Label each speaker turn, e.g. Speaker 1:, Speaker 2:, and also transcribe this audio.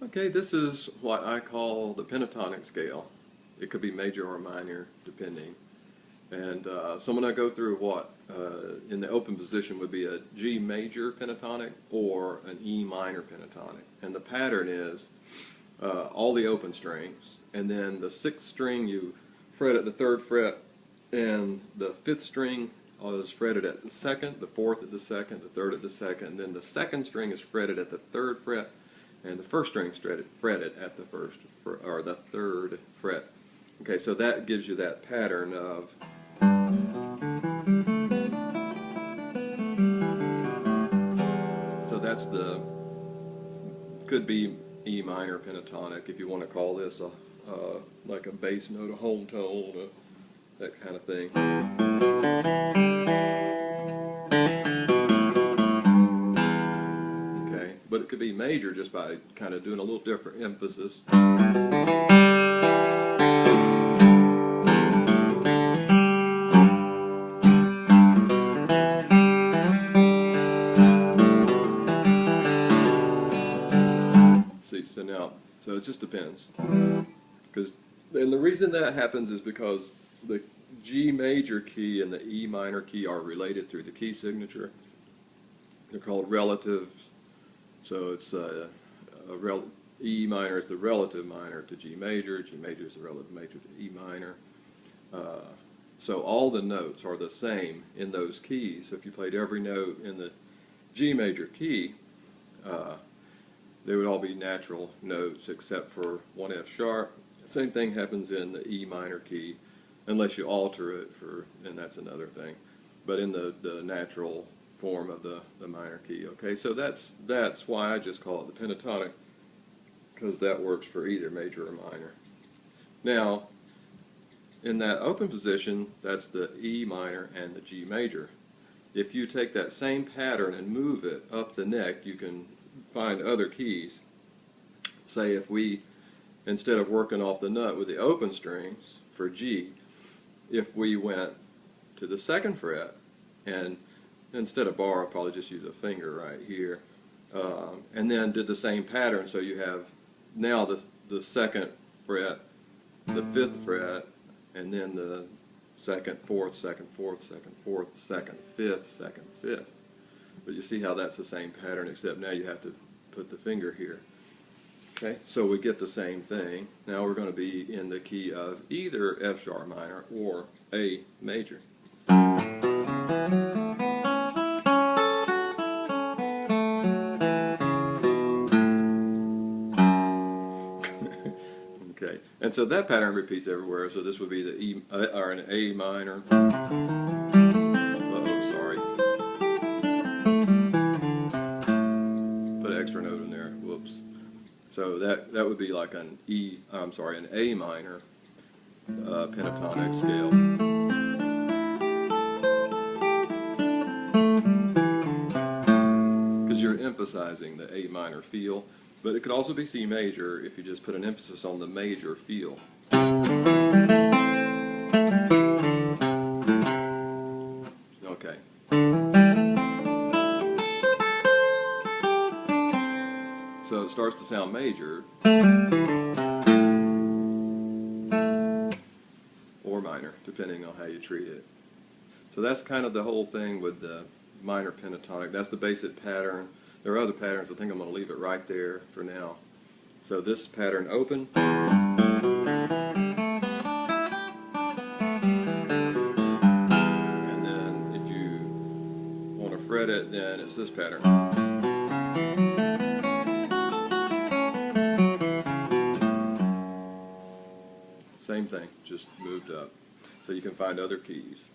Speaker 1: Okay, this is what I call the pentatonic scale. It could be major or minor, depending. And so I'm going to go through what in the open position would be a G major pentatonic or an E minor pentatonic. And the pattern is all the open strings, and then the sixth string you fret at the third fret, and the fifth string is fretted at the second, the fourth at the second, the third at the second, and then the second string is fretted at the third fret, and the first string is fretted at the first or the third fret. Okay, so that gives you that pattern of so that's the could be E minor pentatonic if you want to call this a like a bass note, a home tone, that kind of thing. Okay, but it could be major just by kind of doing a little different emphasis. See, so now, so it just depends. And the reason that happens is because the G major key and the E minor key are related through the key signature. They're called relatives. So it's E minor is the relative minor to G major is the relative major to E minor. So all the notes are the same in those keys. So if you played every note in the G major key, they would all be natural notes except for one F sharp. Same thing happens in the E minor key, unless you alter it and that's another thing. But in the natural form of the minor key. Okay, so that's why I just call it the pentatonic, because that works for either major or minor. Now, in that open position, that's the E minor and the G major. If you take that same pattern and move it up the neck, you can find other keys. Say if we, instead of working off the nut with the open strings for G, if we went to the second fret, and instead of bar, I'll probably just use a finger right here, and then did the same pattern, so you have now the second fret, the fifth fret, and then the second, fourth, second, fourth, second, fourth, second, fifth, second, fifth. But you see how that's the same pattern, except now you have to put the finger here. Okay, so we get the same thing. Now we're going to be in the key of either F sharp minor or A major. Okay, and so that pattern repeats everywhere. So this would be the E or an A minor. Uh-oh, sorry. Put an extra note in there. Whoops. So that would be like an an A minor pentatonic scale. Because you're emphasizing the A minor feel, but it could also be C major if you just put an emphasis on the major feel. Okay. So it starts to sound major or minor, depending on how you treat it. So that's kind of the whole thing with the minor pentatonic. That's the basic pattern. There are other patterns. I think I'm going to leave it right there for now. So this pattern open. And then if you want to fret it, then it's this pattern. Same thing, just moved up. So you can find other keys.